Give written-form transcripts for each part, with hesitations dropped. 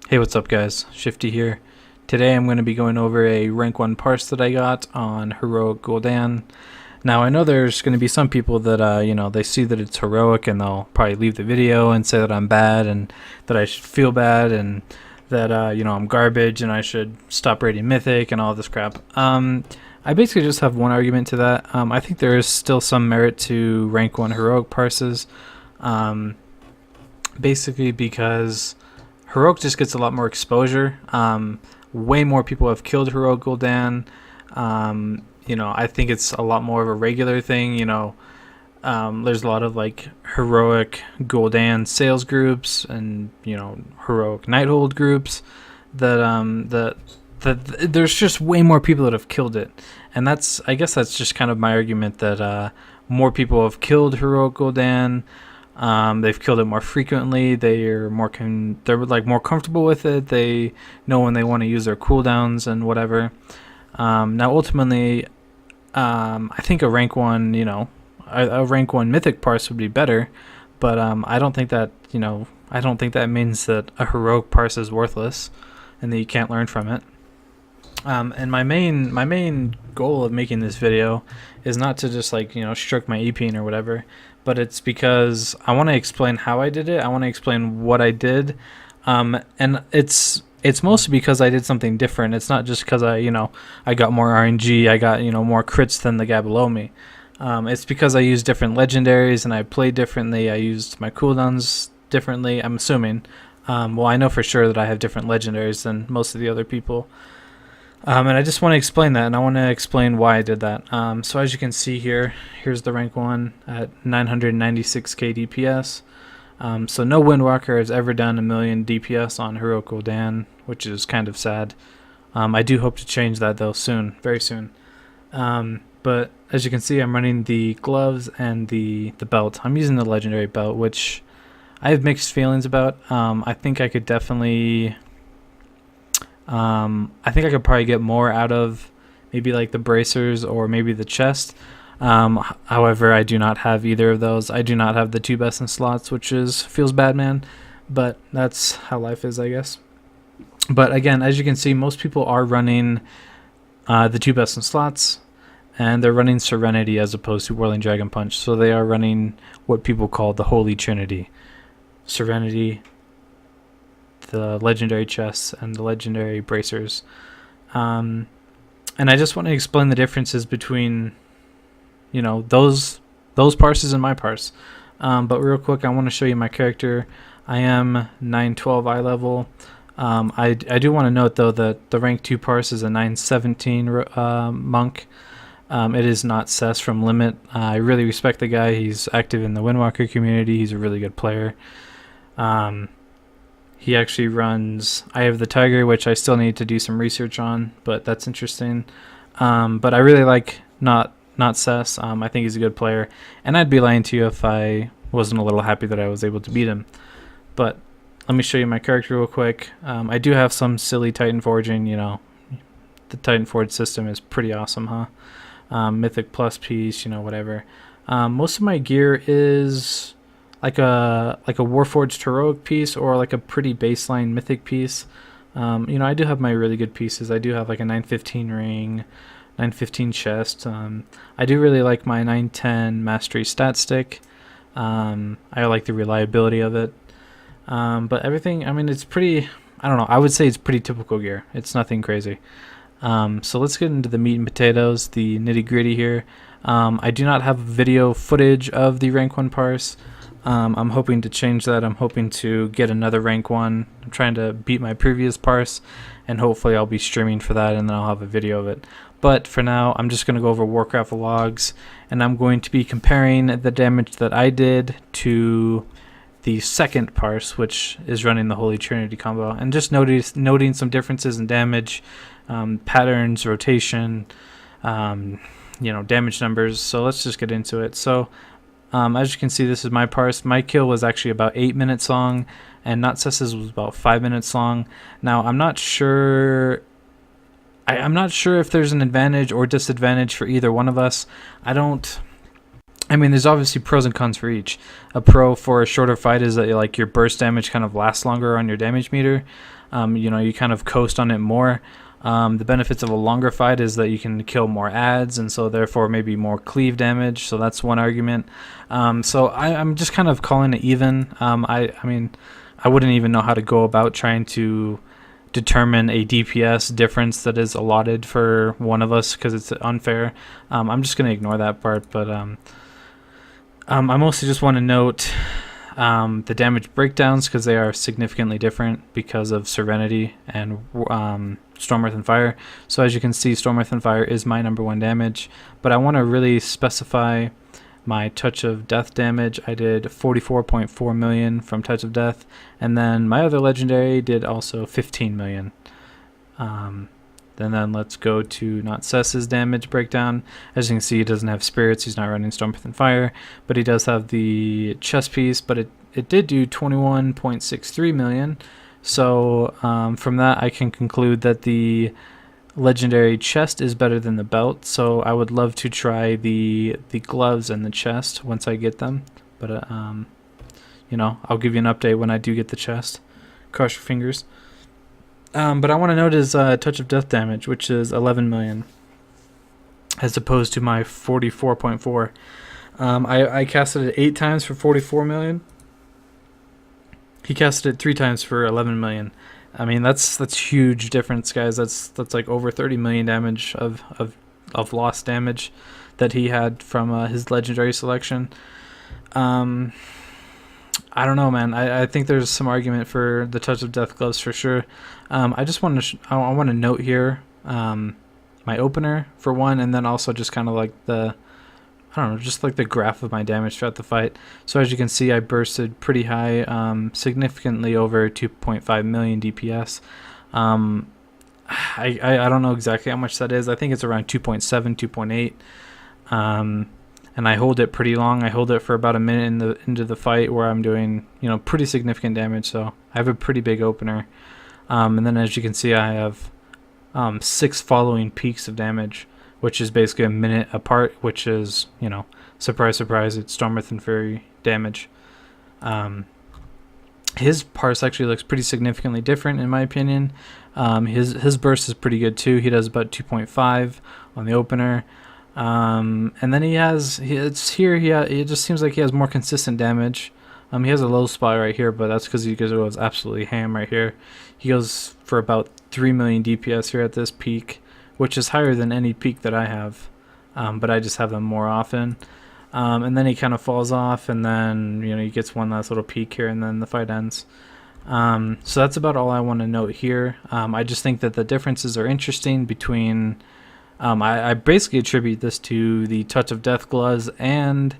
Hey, what's up guys? Shifty here. Today I'm going to be going over a rank 1 parse that I got on heroic Gul'dan. Now I know there's going to be some people that, they see that it's heroic and they'll probably leave the video and say that I'm bad and that I should feel bad and that, I'm garbage and I should stop rating mythic and all this crap. I basically just have one argument to that. I think there is still some merit to rank 1 heroic parses. Basically because heroic just gets a lot more exposure. Way more people have killed heroic Gul'dan. I think it's a lot more of a regular thing. There's a lot of like heroic Gul'dan sales groups and heroic Nighthold groups that there's just way more people that have killed it, and I guess that's just kind of my argument that more people have killed heroic Gul'dan. They've killed it more frequently. They're more comfortable with it. They know when they want to use their cooldowns and whatever. Now, ultimately, I think a rank 1, a rank 1 mythic parse would be better, but I don't think that means that a heroic parse is worthless and that you can't learn from it. And my main goal of making this video is not to just stroke my EP or whatever, but it's because I want to explain how I did it. I want to explain what I did, and it's mostly because I did something different. It's not just because I got more RNG, I got more crits than the guy below me. It's because I used different legendaries and I played differently. I used my cooldowns differently, I'm assuming. Well, I know for sure that I have different legendaries than most of the other people. And I just want to explain that, and I want to explain why I did that. So as you can see here's the rank 1 at 996k DPS. So no Windwalker has ever done a million DPS on heroic Gul'dan, which is kind of sad. I do hope to change that though soon, very soon. But as you can see, I'm running the gloves and the belt. I'm using the legendary belt, which I have mixed feelings about. I think I could definitely... I think I could probably get more out of maybe like the bracers or maybe the chest. However, I do not have either of those. I do not have the 2 best in slots, which feels bad, man. But that's how life is, I guess. But again, as you can see, most people are running the 2 best in slots, and they're running Serenity as opposed to Whirling Dragon Punch. So they are running what people call the Holy Trinity: Serenity, the legendary chests, and the legendary bracers. And I just want to explain the differences between those parses and my parse. But real quick, I want to show you my character. I am 912 eye level. I do want to note though that the rank 2 parse is a 917 monk. It is not Cess from Limit. I really respect the guy. He's active in the Windwalker community. He's a really good player. He actually runs I Have the Tiger, which I still need to do some research on, but that's interesting. But I really like not Cess. I think he's a good player, and I'd be lying to you if I wasn't a little happy that I was able to beat him. But let me show you my character real quick. I do have some silly Titan forging. The Titan forge system is pretty awesome, huh? Mythic plus piece, whatever. Most of my gear is like a Warforged heroic piece or like a pretty baseline mythic piece. I do have my really good pieces. I do have like a 915 ring, 915 chest. I do really like my 910 mastery stat stick. I like the reliability of it. But everything, it's pretty, I don't know, I would say it's pretty typical gear. It's nothing crazy. So let's get into the meat and potatoes, the nitty gritty here. I do not have video footage of the rank 1 parse. I'm hoping to change that. I'm hoping to get another rank 1. I'm trying to beat my previous parse, and hopefully I'll be streaming for that, and then I'll have a video of it. But for now, I'm just going to go over Warcraft logs, and I'm going to be comparing the damage that I did to the second parse, which is running the Holy Trinity combo, and just noting some differences in damage, patterns, rotation, damage numbers. So let's just get into it. So as you can see, this is my parse. My kill was actually about 8 minutes long, and Not Cess's was about 5 minutes long. Now, I'm not sure if there's an advantage or disadvantage for either one of us. I don't I mean, there's obviously pros and cons for each. A pro for a shorter fight is that like your burst damage kind of lasts longer on your damage meter. You kind of coast on it more. The benefits of a longer fight is that you can kill more adds, and so therefore maybe more cleave damage. So that's one argument. I'm just kind of calling it even. I mean, I wouldn't even know how to go about trying to determine a DPS difference that is allotted for one of us because it's unfair. I'm just going to ignore that part, but I mostly just want to note the damage breakdowns because they are significantly different because of Serenity and Storm, Earth, and Fire. So as you can see, Storm, Earth, and Fire is my number 1 damage, but I want to really specify my Touch of Death damage. I did 44.4 million from Touch of Death, and then my other legendary did also 15 million. Then let's go to Notsess's damage breakdown. As you can see, he doesn't have spirits. He's not running Storm, Earth, and Fire, but he does have the chest piece, but it did do 21.63 million. So from that, I can conclude that the legendary chest is better than the belt. So I would love to try the gloves and the chest once I get them. But I'll give you an update when I do get the chest. Cross your fingers. But I want to note his Touch of Death damage, which is 11 million, as opposed to my 44.4. I casted it 8 times for 44 million. He casted it 3 times for 11 million. I mean, that's huge difference, guys. That's like over 30 million damage of lost damage that he had from his legendary selection. I don't know, man. I think there's some argument for the Touch of Death gloves for sure. I just want to I want to note here my opener for one, and then also just kind of like just like the graph of my damage throughout the fight. So as you can see, I bursted pretty high, significantly over 2.5 million DPS. I don't know exactly how much that is. I think it's around 2.7, 2.8. And I hold it pretty long. I hold it for about a minute into the fight where I'm doing, pretty significant damage. So I have a pretty big opener. And then as you can see, I have 6 following peaks of damage, which is basically a minute apart, which is, surprise, surprise, it's Storm, Earth, and Fury damage. His Parse actually looks pretty significantly different in my opinion. His burst is pretty good too. He does about 2.5 on the opener. And then it just seems like he has more consistent damage. He has a low spot right here, but that's because he goes absolutely ham right here. He goes for about 3 million DPS here at this peak, which is higher than any peak that I have, but I just have them more often. And then he kind of falls off, and then he gets one last little peak here, and then the fight ends. So that's about all I want to note here. I just think that the differences are interesting between... I basically attribute this to the Touch of Death gloves and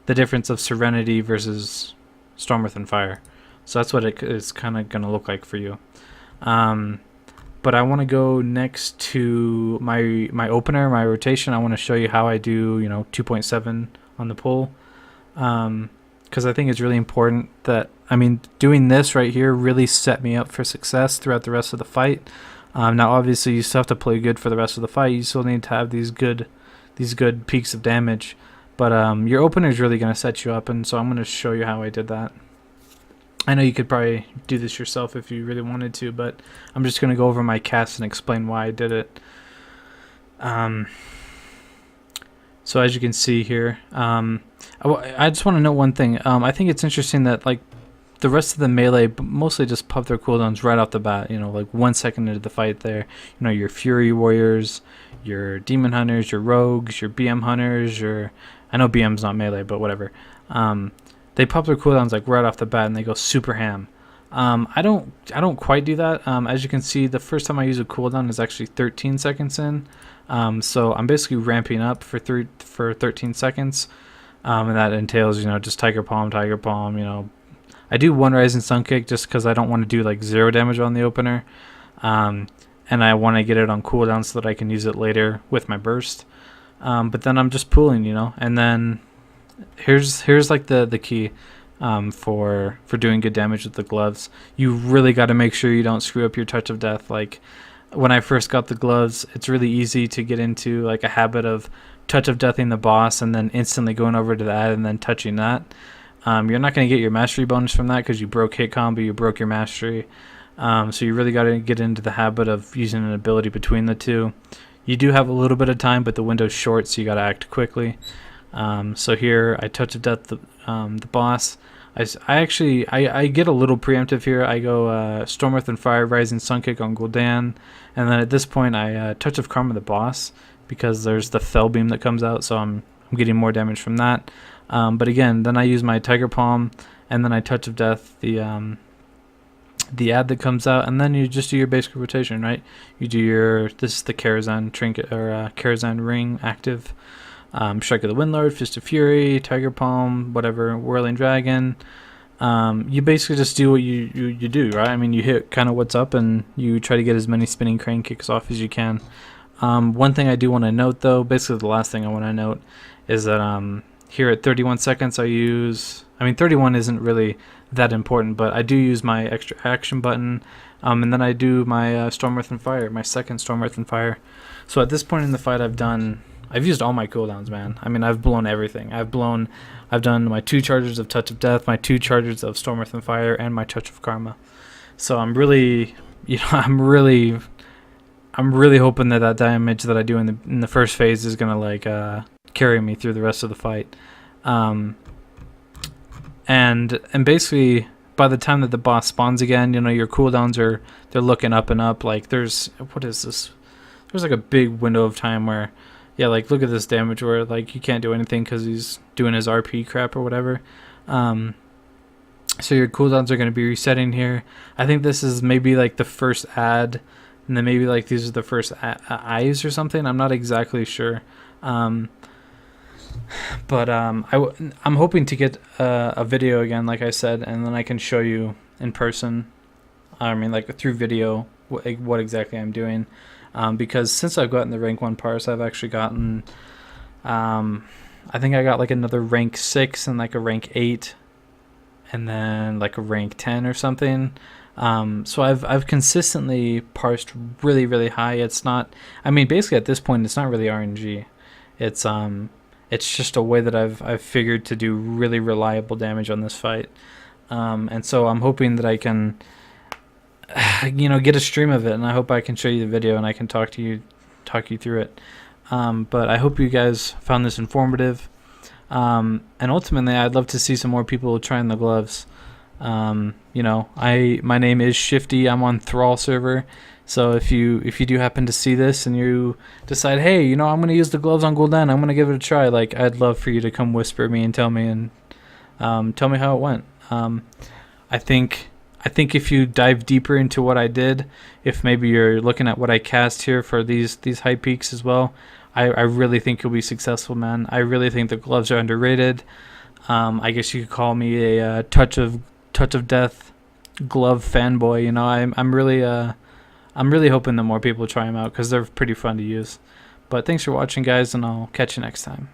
the difference of Serenity versus Storm, Earth, and Fire. So that's what it is kind of going to look like for you. But I want to go next to my opener, my rotation. I want to show you how I do 2.7 on the pull. Because I think it's really important that, doing this right here really set me up for success throughout the rest of the fight. Now, obviously, you still have to play good for the rest of the fight. You still need to have these good peaks of damage. But your opener is really going to set you up, and so I'm going to show you how I did that. I know you could probably do this yourself if you really wanted to, but I'm just going to go over my cast and explain why I did it. So as you can see here, I just want to note one thing. I think it's interesting that the rest of the melee mostly just pop their cooldowns right off the bat, like 1 second into the fight there. Your Fury Warriors, your Demon Hunters, your Rogues, your BM Hunters, I know BM's not melee, but whatever. They pop their cooldowns right off the bat, and they go super ham. I don't quite do that. As you can see, the first time I use a cooldown is actually 13 seconds in. So I'm basically ramping up for 13 seconds. And that entails, just Tiger Palm. I do one Rising Sun Kick just because I don't want to do 0 damage on the opener. And I want to get it on cooldown so that I can use it later with my burst. But then I'm just pulling, and then here's the key for doing good damage with the gloves. You really got to make sure you don't screw up your Touch of Death. When I first got the gloves, it's really easy to get into a habit of touch of deathing the boss and then instantly going over to that and then touching that. You're not going to get your mastery bonus from that because you broke hit combo, you broke your mastery. So you really got to get into the habit of using an ability between the two. You do have a little bit of time, but the window's short, so you got to act quickly. So here I touch of death the boss. I get a little preemptive here. I go Storm Earth and Fire, Rising Sun Kick on Gul'dan, and then at this point I touch of Karma the boss because there's the Fell Beam that comes out, so I'm getting more damage from that. But again, then I use my Tiger Palm, and then I touch of death the ad that comes out, and then you just do your basic rotation, right? You do your, this is the Karazhan trinket or Karazhan ring active. Strike of the Windlord, Fist of Fury, Tiger Palm, whatever, Whirling Dragon. You basically just do what you do, right? I mean, you hit kind of what's up, and you try to get as many spinning crane kicks off as you can. One thing I do want to note, though, basically the last thing I want to note, is that here at 31 seconds I use, I mean 31 isn't really that important, but I do use my extra action button, and then I do my Storm Earth and Fire, my second Storm Earth and Fire. So at this point in the fight I've used all my cooldowns, man. I mean, I've blown everything. I've done my 2 charges of Touch of Death, my 2 charges of Storm Earth and Fire, and my Touch of Karma. So I'm really, I'm really hoping that damage that I do in the first phase is gonna like carry me through the rest of the fight. And basically by the time that the boss spawns again, your cooldowns they're looking up and up. Like there's, what is this? There's like a big window of time where, yeah, like look at this damage where like you can't do anything because he's doing his RP crap or whatever. So your cooldowns are going to be resetting here. I think this is maybe like the first ad, and then maybe like these are the first eyes or something. I'm not exactly sure. But I'm hoping to get a video again, like I said, and then I can show you in person. I mean, like through video, what exactly I'm doing. Because since I've gotten the rank 1 Parse, I've actually gotten, I think I got like another rank 6 and like a rank 8, and then like a rank 10 or something. So I've consistently parsed really, really high. It's not, I mean, basically at this point, it's not really RNG. It's just a way that I've figured to do really reliable damage on this fight. And so I'm hoping that I can, get a stream of it, and I hope I can show you the video and I can talk you through it. But I hope you guys found this informative. And ultimately, I'd love to see some more people trying the gloves. My name is Shifty. I'm on Thrall server. So if you do happen to see this and you decide, hey, I'm gonna use the gloves on Gul'dan, I'm gonna give it a try. Like, I'd love for you to come whisper me and tell me how it went. I think if you dive deeper into what I did, if maybe you're looking at what I cast here for these high peaks as well, I really think you'll be successful, man. I really think the gloves are underrated. I guess you could call me a touch of death glove fanboy. I'm really hoping that more people try them out because they're pretty fun to use. But thanks for watching, guys, and I'll catch you next time.